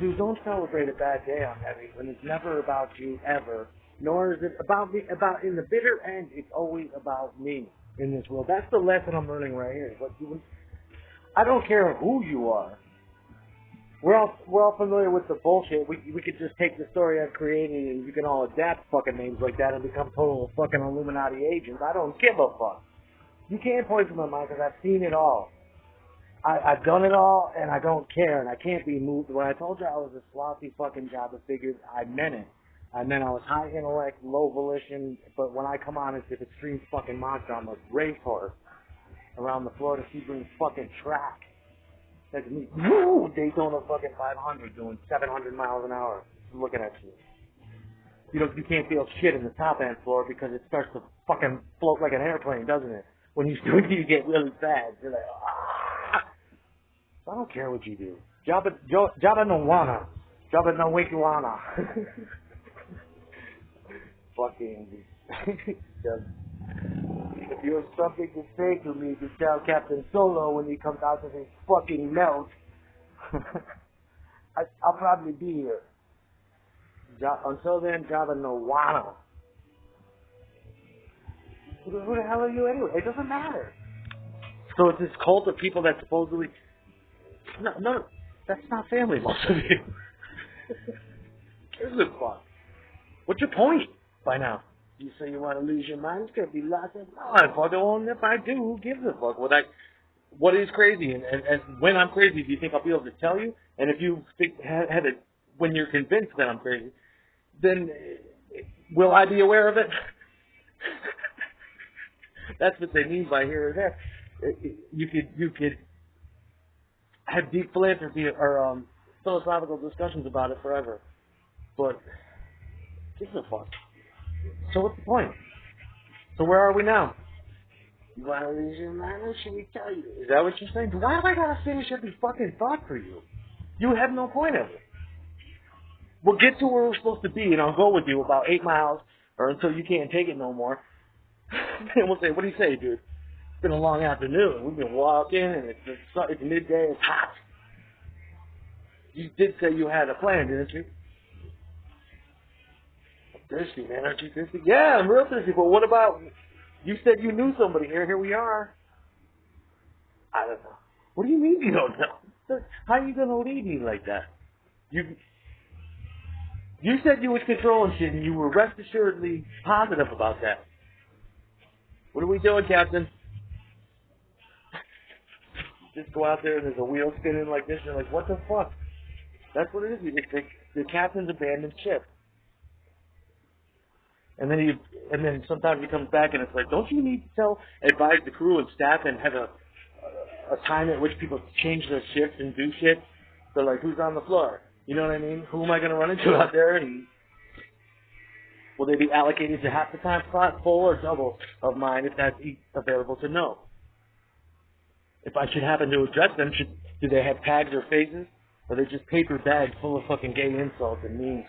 Dude, don't celebrate a bad day on heavy when it's never about you ever. Nor is it about me. About in the bitter end, it's always about me in this world. That's the lesson I'm learning right here. I don't care who you are. We're all familiar with the bullshit. We could just take the story I've created and you can all adapt fucking names like that and become total fucking Illuminati agents. I don't give a fuck. You can't poison my mind because I've seen it all. I've done it all and I don't care and I can't be moved. When I told you I was a sloppy fucking job of figures, I meant it. I meant I was high intellect, low volition, but when I come on as this extreme fucking monster, I'm a racehorse around the Florida Sebring fucking track. That's me. Woo! Daytona fucking 500 doing 700 miles an hour looking at you. You can't feel shit in the top end floor because it starts to fucking float like an airplane, doesn't it? When you get really fast, you're like, ah! So I don't care what you do. Jabba no wanna. Jabba no wikiwana. Fucking. If you have something to say to me, to tell Captain Solo when he comes out of his fucking melt, I'll probably be here. Until then, Jabba no wanna. Who the hell are you anyway? It doesn't matter. So it's this cult of people that supposedly... No, that's not family, most of you. Here's the fuck. What's your point by now? You say you want to lose your mind? It's going to be lots of... No, I fucking won't. If I do, who gives a fuck? What is crazy? And when I'm crazy, do you think I'll be able to tell you? And if you think, when you're convinced that I'm crazy, then will I be aware of it? That's what they mean by here or there. You could have deep philanthropy or philosophical discussions about it forever. But give a fuck. So what's the point? So where are we now? You want to lose your mind, or should we tell you? Is that what you're saying? Why do I gotta finish every fucking thought for you? You have no point of it. We'll get to where we're supposed to be, and I'll go with you about 8 miles, or until you can't take it no more. And we'll say, what do you say, dude? It's been a long afternoon. We've been walking, and it's midday, it's hot. You did say you had a plan, didn't you? Thirsty, man. Aren't you thirsty? Yeah, I'm real thirsty, but what about... You said you knew somebody here. Here we are. I don't know. What do you mean you don't know? How are you going to lead me like that? You said you was controlling shit, and you were rest assuredly positive about that. What are we doing, Captain? Just go out there and there's a wheel spinning like this, and you're like, what the fuck? That's what it is. It's the captain's abandoned ship. And then sometimes he comes back and it's like, don't you need to advise the crew and staff and have a time at which people change their shifts and do shit? So like, who's on the floor? You know what I mean? Who am I going to run into out there? And will they be allocated to half the time slot, full or double of mine, if that's available to know? If I should happen to address them, do they have tags or faces? Or are they just paper bags full of fucking gay insults and memes?